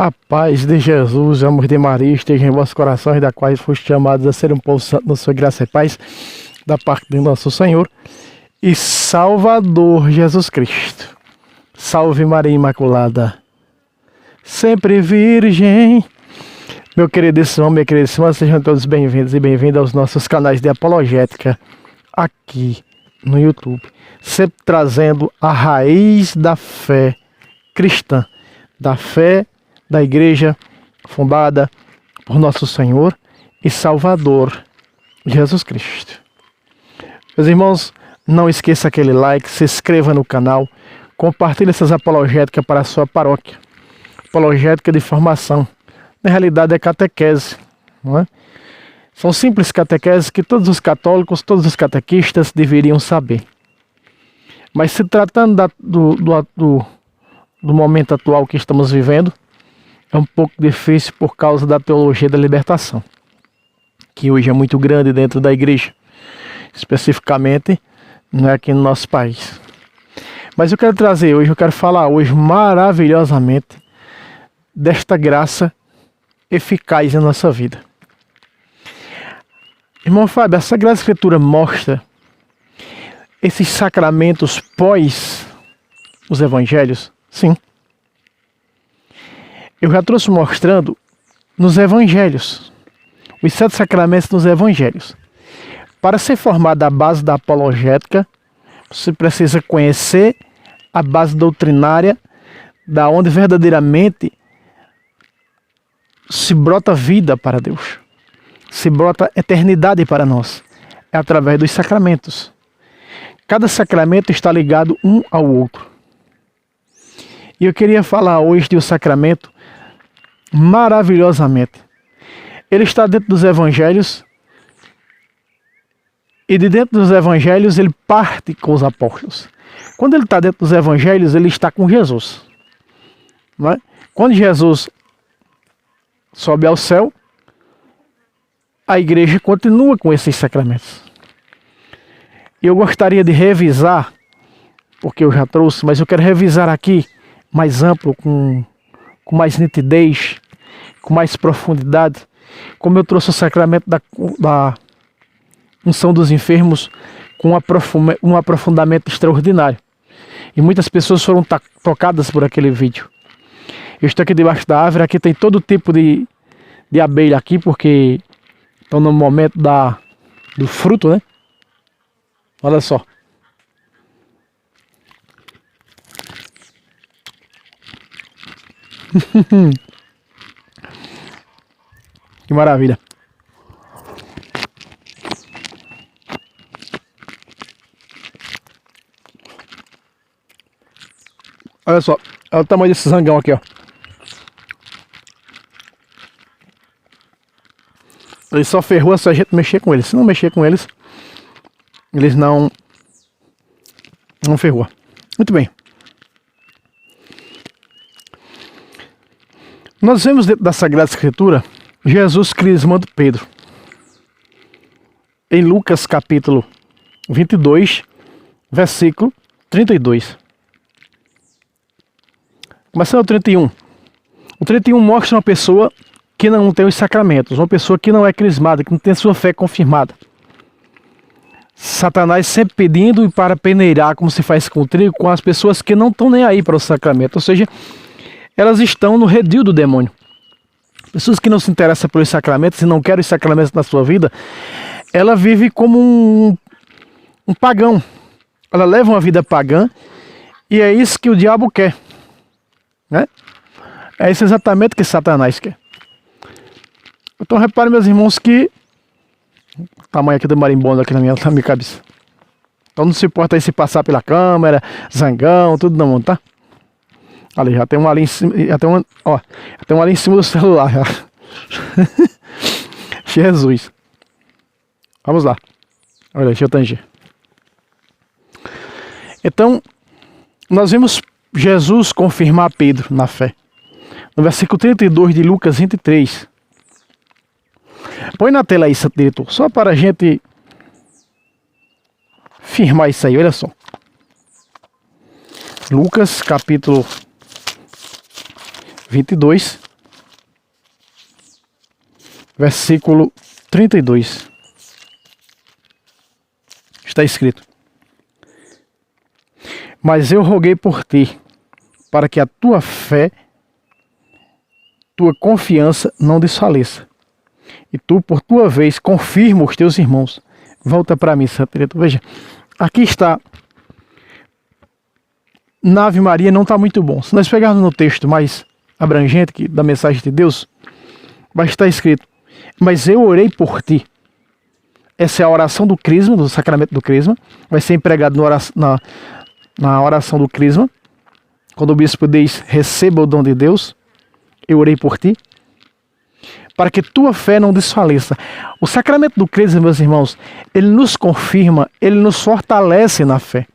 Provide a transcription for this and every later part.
A paz de Jesus, o amor de Maria esteja em vossos corações, da quais foste chamados a ser um povo santo na sua graça e paz, da parte de nosso Senhor e Salvador Jesus Cristo. Salve Maria Imaculada, sempre virgem. Meu queridíssimo, minha queridíssima, sejam todos bem-vindos e bem-vindas aos nossos canais de apologética aqui no YouTube, sempre trazendo a raiz da fé cristã, da fé da igreja fundada por nosso Senhor e Salvador Jesus Cristo. Meus irmãos, não esqueça aquele like, se inscreva no canal, compartilhe essas apologéticas para a sua paróquia. Apologética de formação, na realidade é catequese, não é? São simples catequeses que todos os católicos, todos os catequistas deveriam saber. Mas se tratando do momento atual que estamos vivendo, é um pouco difícil por causa da teologia da libertação, que hoje é muito grande dentro da igreja, especificamente não é aqui no nosso país. Mas eu quero falar hoje maravilhosamente desta graça eficaz na nossa vida. Irmão Fábio, a Sagrada Escritura mostra esses sacramentos pós os evangelhos? Sim. Eu já trouxe mostrando nos evangelhos, os 7 sacramentos nos evangelhos. Para ser formada a base da apologética, você precisa conhecer a base doutrinária, da onde verdadeiramente se brota vida para Deus, se brota eternidade para nós, é através dos sacramentos. Cada sacramento está ligado um ao outro. E eu queria falar hoje de um sacramento maravilhosamente. Ele está dentro dos evangelhos, e de dentro dos evangelhos ele parte com os apóstolos. Quando ele está dentro dos evangelhos, ele está com Jesus, não é? Quando Jesus sobe ao céu, a igreja continua com esses sacramentos. E eu gostaria de revisar, porque eu já trouxe, mas eu quero revisar aqui mais amplo, com mais nitidez, com mais profundidade, como eu trouxe o sacramento da unção dos enfermos com um aprofundamento extraordinário. E muitas pessoas foram tocadas por aquele vídeo. Eu estou aqui debaixo da árvore, aqui tem todo tipo de abelha aqui, porque estão no momento do fruto, né? Olha só. Que maravilha. Olha só, olha o tamanho desse zangão aqui, ó. Ele só ferrou se a gente mexer com eles. Se não mexer com eles, eles não ferrou. Muito bem. Nós vemos dentro da Sagrada Escritura Jesus crismando Pedro. Em Lucas capítulo 22, versículo 32. Começando o 31. O 31 mostra uma pessoa que não tem os sacramentos, uma pessoa que não é crismada, que não tem sua fé confirmada. Satanás sempre pedindo para peneirar, como se faz com o trigo, com as pessoas que não estão nem aí para o sacramento, ou seja, elas estão no redil do demônio. Pessoas que não se interessam pelos sacramentos e não querem os sacramentos na sua vida, ela vive como um pagão. Ela leva uma vida pagã e é isso que o diabo quer, né? É isso exatamente que Satanás quer. Então repare, meus irmãos, que o tamanho aqui do marimbondo aqui na minha cabeça. Então não se importa aí se passar pela câmera, zangão, tudo na mão, tá? Ali, já tem um ali em cima, já tem um ali em cima do celular já. Jesus. Vamos lá. Olha, deixa eu tanger. Então, nós vimos Jesus confirmar Pedro na fé. No versículo 32 de Lucas 23. Põe na tela aí, Santo Diretor, só para a gente firmar isso aí, olha só. Lucas capítulo 22, versículo 32. Está escrito: mas eu roguei por ti, para que a tua fé, tua confiança não desfaleça. E tu, por tua vez, confirma os teus irmãos. Volta para mim, Santo Diretor. Veja, aqui está. Na Ave Maria não está muito bom. Se nós pegarmos no texto mais abrangente da mensagem de Deus, vai estar escrito: mas eu orei por ti. Essa é a oração do crisma, do sacramento do crisma. Vai ser empregado na oração do crisma. Quando o bispo diz: receba o dom de Deus, eu orei por ti, para que tua fé não desfaleça. O sacramento do crisma, meus irmãos, ele nos confirma, ele nos fortalece na fé.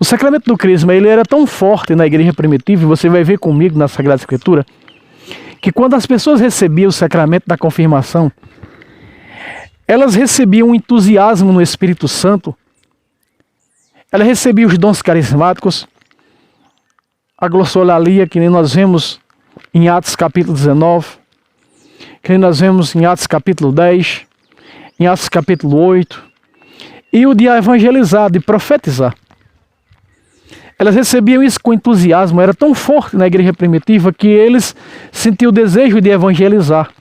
O sacramento do crisma, ele era tão forte na igreja primitiva, e você vai ver comigo na Sagrada Escritura, que quando as pessoas recebiam o sacramento da confirmação, elas recebiam um entusiasmo no Espírito Santo, elas recebiam os dons carismáticos, a glossolalia, que nem nós vemos em Atos capítulo 19, que nem nós vemos em Atos capítulo 10, em Atos capítulo 8, e o de evangelizar, de profetizar. Elas recebiam isso com entusiasmo, era tão forte na igreja primitiva que eles sentiam o desejo de evangelizar.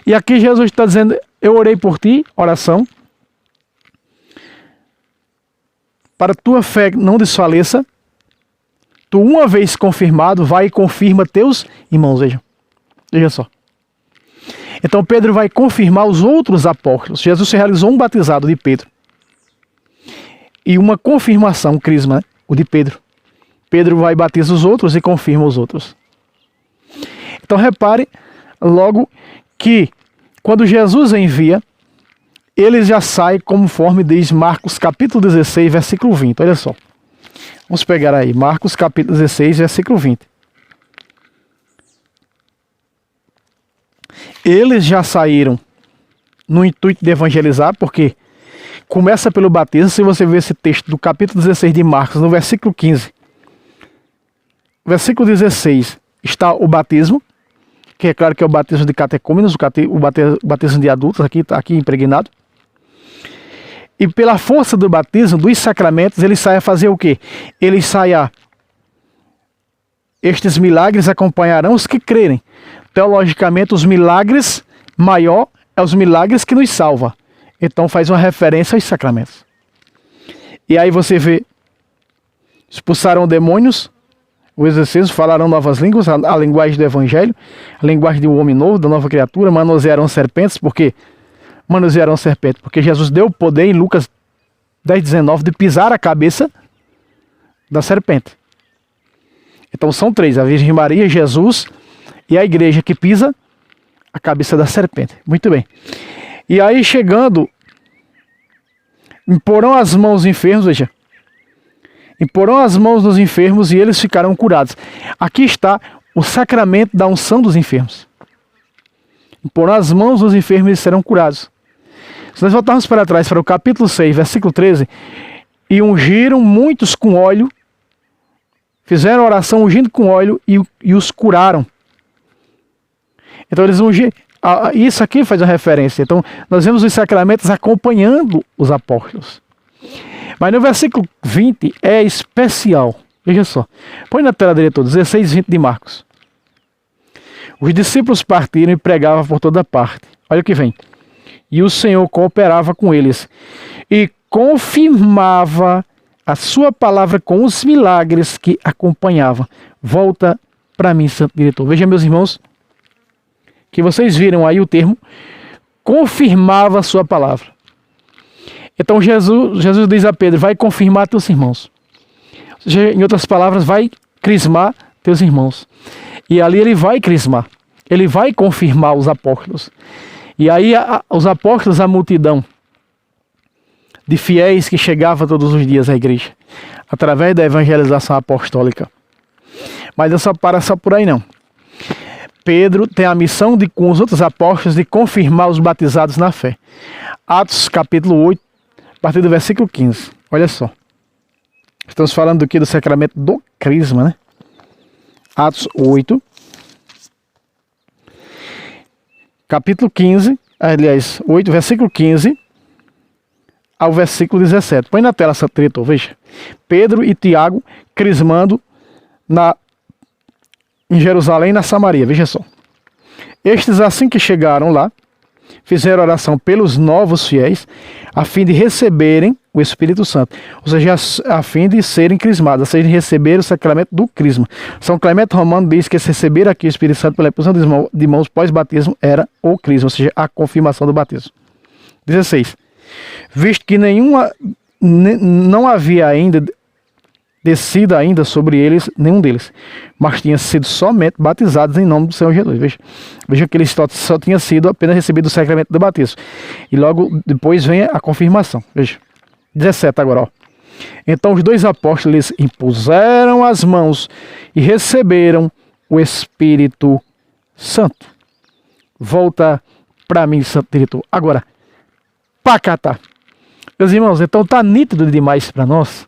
E aqui Jesus está dizendo: eu orei por ti, oração, para tua fé não desfaleça. Tu, uma vez confirmado, vai e confirma teus irmãos. Veja só. Então Pedro vai confirmar os outros apóstolos. Jesus realizou um batizado de Pedro e uma confirmação, crisma, né? O de Pedro. Pedro vai batizar os outros e confirma os outros. Então repare logo que quando Jesus envia, ele já sai conforme diz Marcos capítulo 16, versículo 20. Olha só. Vamos pegar aí, Marcos capítulo 16, versículo 20. Eles já saíram no intuito de evangelizar, porque começa pelo batismo. Se você ver esse texto do capítulo 16 de Marcos, no versículo 15, versículo 16, está o batismo, que é claro que é o batismo de catecúmenos, o batismo de adultos, aqui impregnado. E pela força do batismo, dos sacramentos, ele sai a fazer o quê? Ele sai a: estes milagres acompanharão os que crerem. Teologicamente, os milagres maior é os milagres que nos salva. Então faz uma referência aos sacramentos. E aí você vê: expulsaram demônios, o exorcismo, falaram novas línguas, a linguagem do evangelho, a linguagem do homem novo, da nova criatura, manusearam serpentes. Por quê? Manusearam serpentes porque Jesus deu o poder em Lucas 10:19 de pisar a cabeça da serpente. Então são três: a Virgem Maria, Jesus e a igreja, que pisa a cabeça da serpente. Muito bem. E aí, chegando, imporão as mãos nos enfermos, veja. Imporão as mãos nos enfermos e eles ficarão curados. Aqui está o sacramento da unção dos enfermos. Imporão as mãos nos enfermos e eles serão curados. Se nós voltarmos para trás, para o capítulo 6, versículo 13, e ungiram muitos com óleo, fizeram oração ungindo com óleo e os curaram. Então eles ungiram. Isso aqui faz uma referência. Então nós vemos os sacramentos acompanhando os apóstolos. Mas no versículo 20 é especial. Veja só. Põe na tela, diretor, 16:20 de Marcos. Os discípulos partiram e pregavam por toda parte. Olha o que vem. E o Senhor cooperava com eles e confirmava a sua palavra com os milagres que acompanhavam. Volta para mim, Santo Diretor. Veja, meus irmãos, que vocês viram aí o termo confirmava a sua palavra. Então Jesus diz a Pedro: vai confirmar teus irmãos. Em outras palavras, vai crismar teus irmãos. E ali ele vai crismar. Ele vai confirmar os apóstolos. E aí os apóstolos, a multidão de fiéis que chegava todos os dias à igreja, através da evangelização apostólica. Mas não só para só por aí não. Pedro tem a missão de, com os outros apóstolos, de confirmar os batizados na fé. Atos capítulo 8, a partir do versículo 15. Olha só. Estamos falando aqui do sacramento do crisma, né? Atos 8. capítulo 15, aliás, 8, versículo 15 ao versículo 17. Põe na tela essa diretor, veja. Pedro e Tiago crismando em Jerusalém e na Samaria, veja só. Estes, assim que chegaram lá, fizeram oração pelos novos fiéis, a fim de receberem o Espírito Santo. Ou seja, a fim de serem crismados, a fim de receber o sacramento do crisma. São Clemente Romano diz que esse receber aqui o Espírito Santo pela imposição de mãos pós-batismo era o crisma, ou seja, a confirmação do batismo. 16. Visto que não havia ainda descido ainda sobre eles nenhum deles, mas tinha sido somente batizados em nome do Senhor Jesus. Veja que eles só tinham sido apenas recebido o sacramento do batismo. E logo depois vem a confirmação. Veja. 17 agora, ó. Então os dois apóstolos impuseram as mãos e receberam o Espírito Santo. Volta para mim, Santo Diretor. Agora, pacata. Meus irmãos, então está nítido demais para nós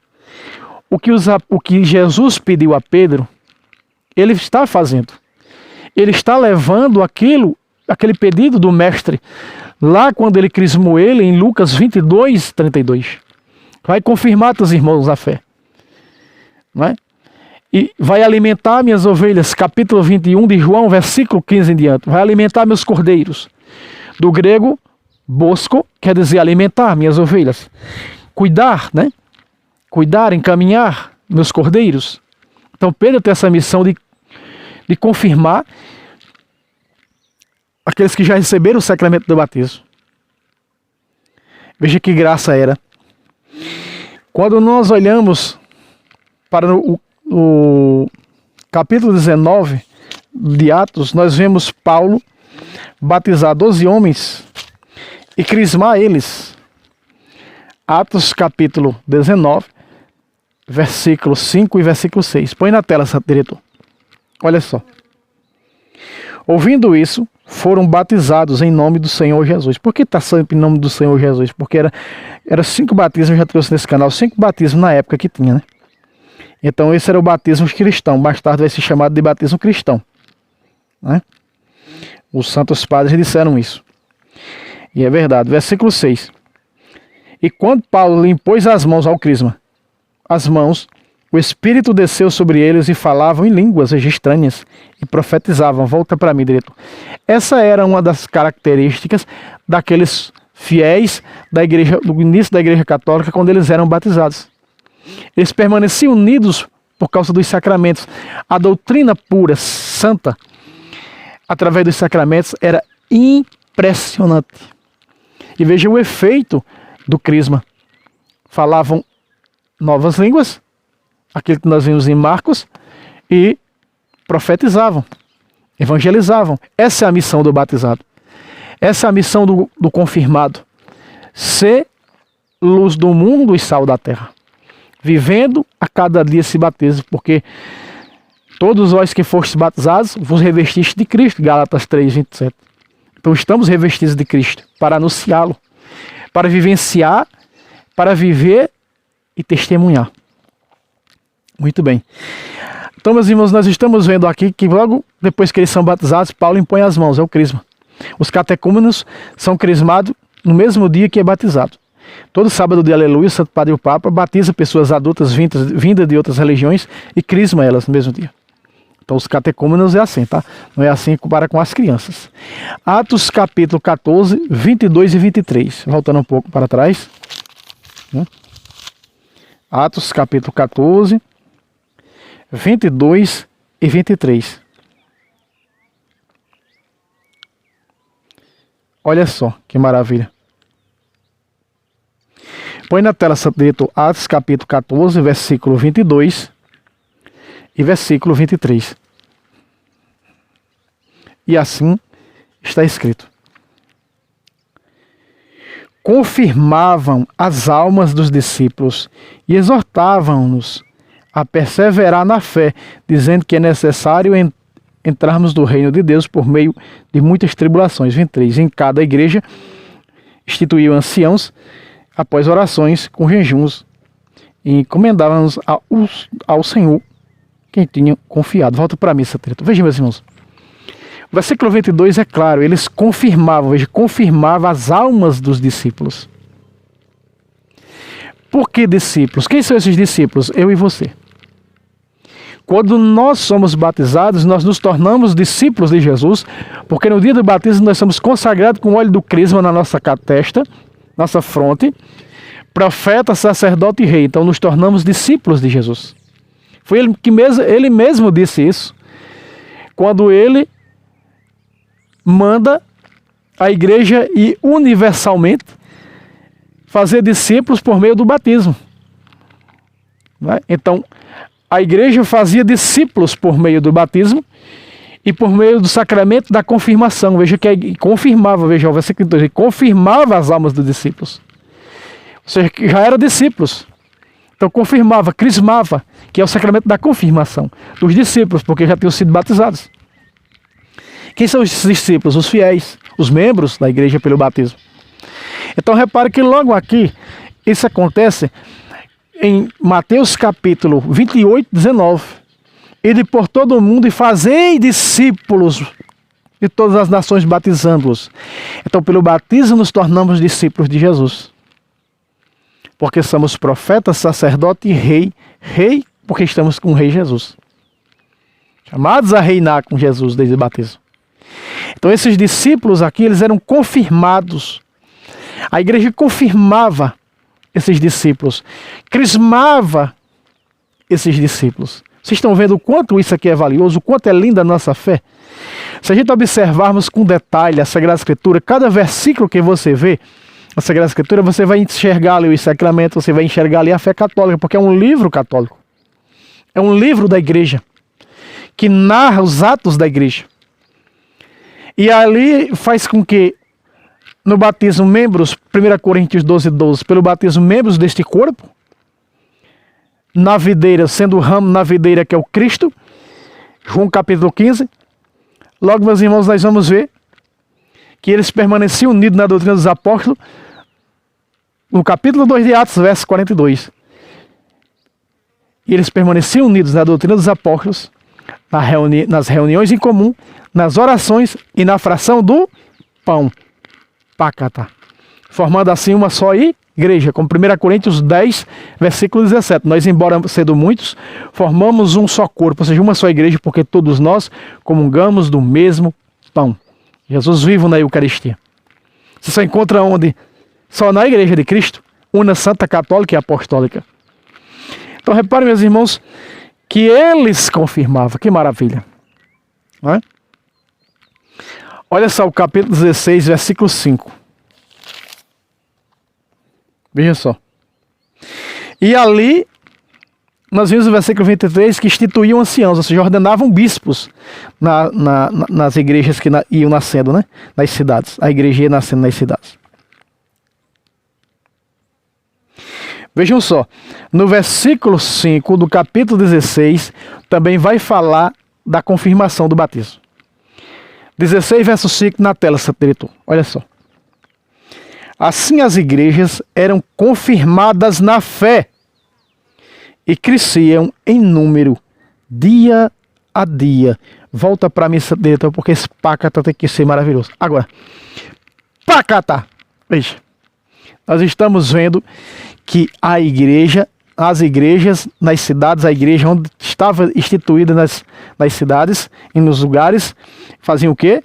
o que Jesus pediu a Pedro, ele está fazendo. Ele está levando aquele pedido do mestre, lá quando ele crismou ele, em Lucas 22, 32. Vai confirmar teus irmãos na fé. Não é? E vai alimentar minhas ovelhas, capítulo 21 de João, versículo 15 em diante. Vai alimentar meus cordeiros. Do grego, bosco, quer dizer alimentar minhas ovelhas. Cuidar, né? Cuidar, encaminhar meus cordeiros. Então Pedro tem essa missão de confirmar aqueles que já receberam o sacramento do batismo. Veja que graça era. Quando nós olhamos para o capítulo 19 de Atos, nós vemos Paulo batizar 12 homens e crismar eles. Atos capítulo 19, versículo 5 e versículo 6. Põe na tela, diretor. Olha só. Ouvindo isso, foram batizados em nome do Senhor Jesus. Por que está sempre em nome do Senhor Jesus? Porque era 5 batismos, eu já trouxe nesse canal, 5 batismos na época que tinha, né? Então esse era o batismo cristão. Mais tarde vai ser chamado de batismo cristão, né? Os santos padres disseram isso. E é verdade. Versículo 6. E quando Paulo lhe impôs as mãos ao crisma, as mãos, o Espírito desceu sobre eles e falavam em línguas estranhas e profetizavam. Volta para mim, diretor. Essa era uma das características daqueles fiéis da igreja, do início da igreja católica, quando eles eram batizados. Eles permaneciam unidos por causa dos sacramentos. A doutrina pura, santa, através dos sacramentos, era impressionante. E veja o efeito do crisma. Falavam novas línguas, aquilo que nós vimos em Marcos, e profetizavam, evangelizavam. Essa é a missão do batizado. Essa é a missão do confirmado. Ser luz do mundo e sal da terra. Vivendo a cada dia esse batismo, porque todos vós que fostes batizados, vos revestiste de Cristo, Gálatas 3, 27. Então estamos revestidos de Cristo, para anunciá-lo, para vivenciar, para viver e testemunhar. Muito bem. Então, meus irmãos, nós estamos vendo aqui que logo depois que eles são batizados, Paulo impõe as mãos, é o crisma. Os catecúmenos são crismados no mesmo dia que é batizado. Todo sábado de Aleluia, o Santo Padre e o Papa batiza pessoas adultas vindas de outras religiões e crisma elas no mesmo dia. Então os catecúmenos é assim, tá? Não é assim para com as crianças. Atos capítulo 14, 22 e 23. Voltando um pouco para trás. Atos capítulo 14, 22 e 23. Olha só que maravilha. Põe na tela, Santo Diretor, Atos capítulo 14, versículo 22 e versículo 23. E assim está escrito. Confirmavam as almas dos discípulos e exortavam-nos a perseverar na fé, dizendo que é necessário entrarmos no reino de Deus por meio de muitas tribulações. 23. Em cada igreja instituíam anciãos após orações com jejuns e encomendávamos ao Senhor quem tinha confiado. Volta para mim, Santo Diretor. Veja, meus irmãos. O versículo 22 é claro, eles confirmavam, veja, confirmava as almas dos discípulos. Por que discípulos? Quem são esses discípulos? Eu e você. Quando nós somos batizados, nós nos tornamos discípulos de Jesus, porque no dia do batismo nós somos consagrados com o óleo do crisma na nossa testa, nossa fronte, profeta, sacerdote e rei. Então nos tornamos discípulos de Jesus. Foi ele mesmo disse isso, quando ele manda a igreja e universalmente fazer discípulos por meio do batismo. Então, a igreja fazia discípulos por meio do batismo e por meio do sacramento da confirmação. Veja que confirmava, veja o versículo 2, confirmava as almas dos discípulos. Ou seja, que já eram discípulos. Então confirmava, crismava, que é o sacramento da confirmação dos discípulos, porque já tinham sido batizados. Quem são esses discípulos? Os fiéis, os membros da igreja pelo batismo. Então repare que logo aqui, isso acontece em Mateus capítulo 28, 19. Ide por todo o mundo e fazei discípulos de todas as nações, batizando-os. Então pelo batismo nos tornamos discípulos de Jesus. Porque somos profeta, sacerdote e rei. Rei porque estamos com o rei Jesus. Chamados a reinar com Jesus desde o batismo. Então esses discípulos aqui, eles eram confirmados. A igreja confirmava esses discípulos, crismava esses discípulos. Vocês estão vendo o quanto isso aqui é valioso, o quanto é linda a nossa fé? Se a gente observarmos com detalhe a Sagrada Escritura, cada versículo que você vê, a Sagrada Escritura, você vai enxergar ali os sacramentos, você vai enxergar ali a fé católica, porque é um livro católico. É um livro da igreja, que narra os atos da igreja. E ali faz com que no batismo, membros, 1 Coríntios 12, 12, pelo batismo, membros deste corpo, na videira, sendo o ramo na videira que é o Cristo, João capítulo 15, logo, meus irmãos, nós vamos ver que eles permaneciam unidos na doutrina dos apóstolos, no capítulo 2 de Atos, verso 42. E eles permaneciam unidos na doutrina dos apóstolos, nas reuniões em comum, nas orações e na fração do pão. Pacata. Formando assim uma só igreja, como 1 Coríntios 10, versículo 17. Nós, embora sendo muitos, formamos um só corpo, ou seja, uma só igreja, porque todos nós comungamos do mesmo pão. Jesus vivo na Eucaristia. Você só encontra onde? Só na igreja de Cristo, una santa, católica e apostólica. Então reparem, meus irmãos, que eles confirmavam. Que maravilha. Não é? Olha só o capítulo 16, versículo 5. Veja só. E ali, nós vimos o versículo 23, que instituíam anciãos, ou seja, ordenavam bispos nas igrejas que iam nascendo, né? Nas cidades. A igreja ia nascendo nas cidades. Vejam só, no versículo 5 do capítulo 16, também vai falar da confirmação do batismo. 16, verso 5 na tela, Santo Diretor. Olha só. Assim as igrejas eram confirmadas na fé e cresciam em número dia a dia. Volta para mim, Santo Diretor, porque esse pacata tem que ser maravilhoso. Agora, pacata. Veja. Nós estamos vendo que as igrejas nas cidades, a igreja onde estava instituída nas cidades e nos lugares, faziam o quê?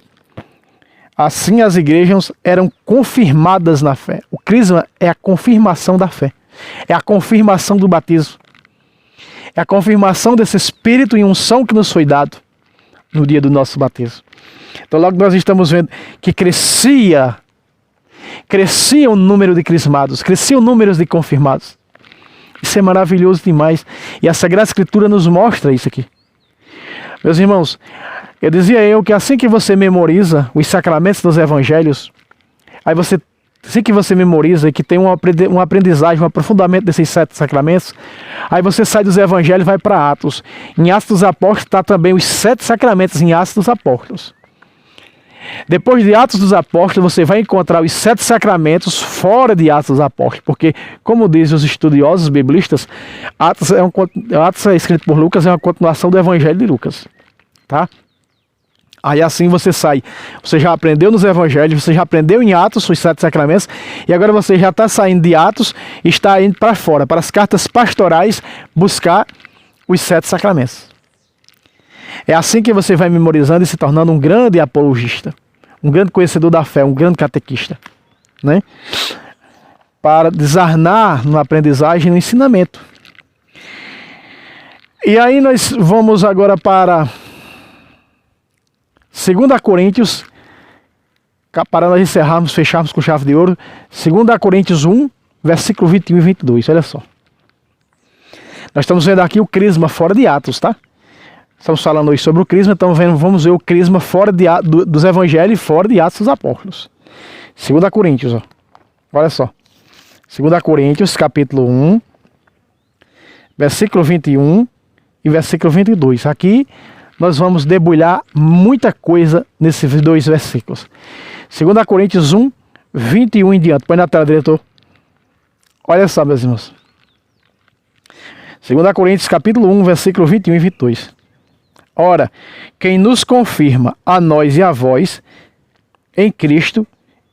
Assim as igrejas eram confirmadas na fé. O crisma é a confirmação da fé. É a confirmação do batismo. É a confirmação desse espírito e unção que nos foi dado no dia do nosso batismo. Então logo nós estamos vendo que crescia o número de crismados, crescia o número de confirmados. Isso é maravilhoso demais. E a Sagrada Escritura nos mostra isso aqui. Meus irmãos, eu dizia que assim que você memoriza os sacramentos dos evangelhos, assim que você memoriza e que tem uma aprendizagem, um aprofundamento desses 7 sacramentos, aí você sai dos evangelhos e vai para Atos. Em Atos dos Apóstolos está também os 7 sacramentos em Atos dos Apóstolos. Depois de Atos dos Apóstolos, você vai encontrar os 7 sacramentos fora de Atos dos Apóstolos, porque, como dizem os estudiosos biblistas, Atos é escrito por Lucas, é uma continuação do Evangelho de Lucas. Tá? Aí assim você sai. Você já aprendeu nos evangelhos, você já aprendeu em Atos os 7 sacramentos, e agora você já está saindo de Atos e está indo para fora, para as cartas pastorais, buscar os 7 sacramentos. É assim que você vai memorizando e se tornando um grande apologista, um grande conhecedor da fé, um grande catequista, né? Para desarnar na aprendizagem e no ensinamento. E aí nós vamos agora para 2 Coríntios, para nós encerrarmos, fecharmos com chave de ouro, 2 Coríntios 1, versículo 21 e 22, olha só. Nós estamos vendo aqui o crisma fora de Atos, tá? Estamos falando hoje sobre o crisma, então vamos ver o crisma fora dos evangelhos e fora de Atos dos Apóstolos. 2 Coríntios, ó. Olha só. 2 Coríntios, capítulo 1, versículo 21 e versículo 22. Aqui nós vamos debulhar muita coisa nesses dois versículos. 2 Coríntios 1, 21 em diante. Põe na tela, diretor. Olha só, meus irmãos. 2 Coríntios, capítulo 1, versículo 21 e 22. Ora, quem nos confirma a nós e a vós em Cristo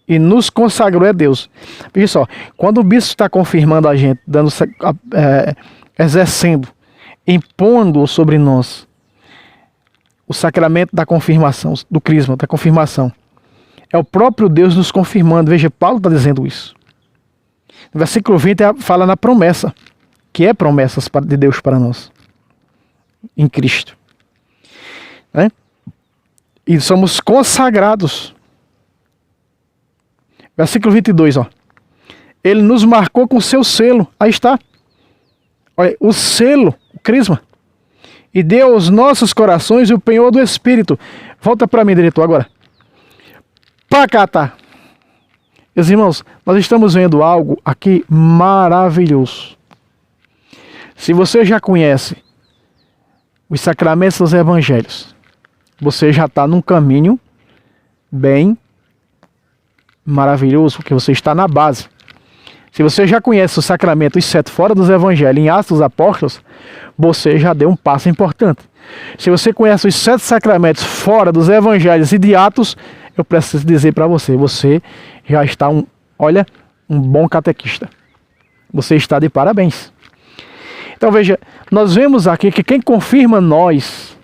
e nos consagrou é Deus. Veja só, quando o bispo está confirmando a gente, exercendo, impondo sobre nós o sacramento da confirmação, do crisma, da confirmação, é o próprio Deus nos confirmando. Veja, Paulo está dizendo isso. No versículo 20 fala na promessa, que é promessas de Deus para nós, em Cristo. Né? E somos consagrados. Versículo 22, ó. Ele nos marcou com seu selo. Aí está. Olha, o selo, o crisma. E deu aos nossos corações o penhor do Espírito. Volta para mim, diretor, agora. Pacata. Meus irmãos, nós estamos vendo algo aqui maravilhoso. Se você já conhece os sacramentos dos evangelhos, você já está num caminho bem maravilhoso, porque você está na base. Se você já conhece o sacramento, os 7 fora dos evangelhos, em Atos dos Apóstolos, você já deu um passo importante. Se você conhece os 7 sacramentos fora dos evangelhos e de Atos, eu preciso dizer para você, você já está um bom catequista. Você está de parabéns. Então veja, nós vemos aqui que quem confirma a nós,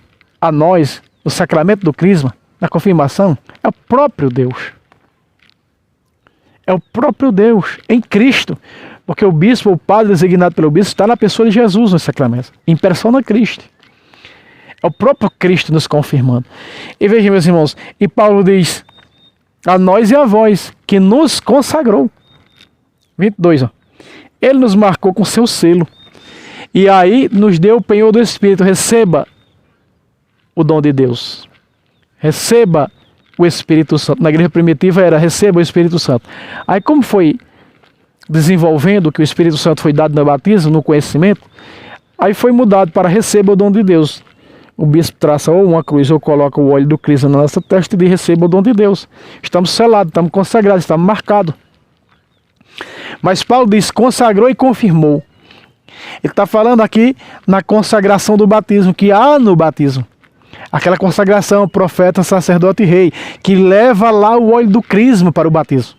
o sacramento do crisma, na confirmação, é o próprio Deus. É o próprio Deus, em Cristo. Porque o bispo, o padre designado pelo bispo, está na pessoa de Jesus nos sacramentos, em persona Cristo. É o próprio Cristo nos confirmando. E vejam, meus irmãos, e Paulo diz, a nós e a vós, que nos consagrou. 22, ó. Ele nos marcou com seu selo. E aí nos deu o penhor do Espírito. Receba o dom de Deus. Receba o Espírito Santo. Na igreja primitiva era receba o Espírito Santo. Aí como foi desenvolvendo que o Espírito Santo foi dado no batismo, no conhecimento, aí foi mudado para receba o dom de Deus. O bispo traça ou uma cruz ou coloca o óleo do crisma na nossa testa e diz receba o dom de Deus. Estamos selados, estamos consagrados, estamos marcados. Mas Paulo diz consagrou e confirmou. Ele está falando aqui na consagração do batismo, que há no batismo. Aquela consagração, profeta, sacerdote e rei, que leva lá o óleo do crisma para o batismo.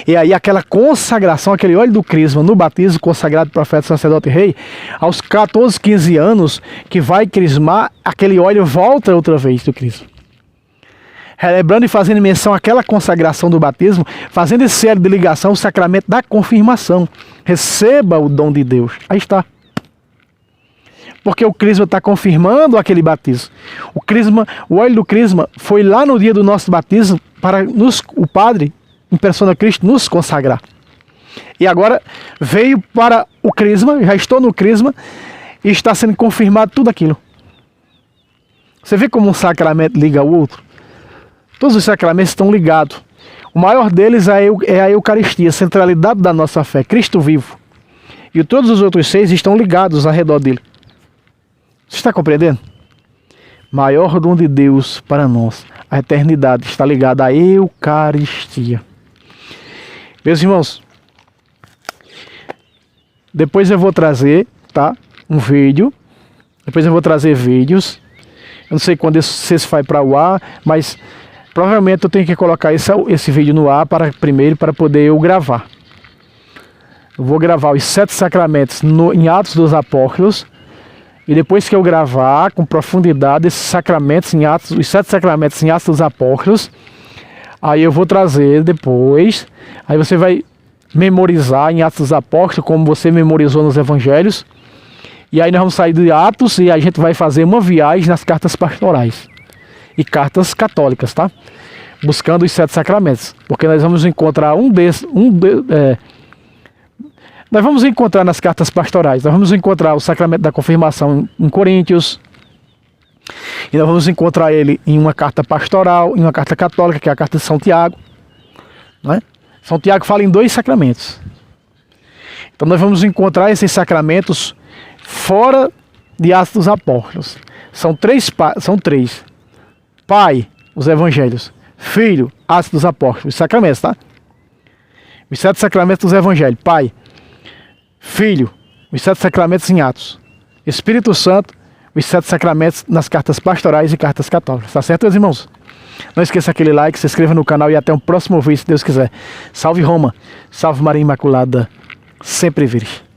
E aí aquela consagração, aquele óleo do crisma no batismo, consagrado profeta, sacerdote e rei, aos 14, 15 anos, que vai crismar, aquele óleo volta outra vez do crisma. Relembrando e fazendo menção àquela consagração do batismo, fazendo esse elo de ligação, o sacramento da confirmação. Receba o dom de Deus. Aí está. Porque o crisma está confirmando aquele batismo. O óleo do crisma foi lá no dia do nosso batismo para o Padre, em persona Cristo, nos consagrar. E agora veio para o crisma, já estou no crisma, e está sendo confirmado tudo aquilo. Você vê como um sacramento liga ao outro? Todos os sacramentos estão ligados. O maior deles é a Eucaristia, a centralidade da nossa fé, Cristo vivo. E todos os outros 6 estão ligados ao redor dele. Você está compreendendo? Maior dom de Deus para nós, a eternidade, está ligada à Eucaristia. Meus irmãos, depois eu vou trazer, tá, um vídeo. Depois eu vou trazer vídeos Eu não sei quando se vai para o ar, mas provavelmente eu tenho que colocar esse vídeo no ar primeiro para poder eu gravar. Eu vou gravar os 7 sacramentos em Atos dos Apóstolos. E depois que eu gravar com profundidade esses sacramentos em Atos, os 7 sacramentos em Atos dos Apóstolos, aí eu vou trazer depois. Aí você vai memorizar em Atos dos Apóstolos, como você memorizou nos Evangelhos. E aí nós vamos sair de Atos e a gente vai fazer uma viagem nas cartas pastorais e cartas católicas, tá? Buscando os 7 sacramentos. Porque nós vamos encontrar nós vamos encontrar nas cartas pastorais, nós vamos encontrar o sacramento da confirmação em Coríntios, e nós vamos encontrar ele em uma carta pastoral, em uma carta católica, que é a carta de São Tiago, né? São Tiago fala em 2 sacramentos. Então nós vamos encontrar esses sacramentos fora de Atos dos Apóstolos. São três. Pai, os Evangelhos. Filho, Atos dos Apóstolos. Os sacramentos, tá? Os 7 sacramentos dos Evangelhos. Pai, Filho, os 7 sacramentos em Atos. Espírito Santo, os 7 sacramentos nas cartas pastorais e cartas católicas. Tá certo, meus irmãos? Não esqueça aquele like, se inscreva no canal e até um próximo vídeo, se Deus quiser. Salve Roma, salve Maria Imaculada, sempre virgem.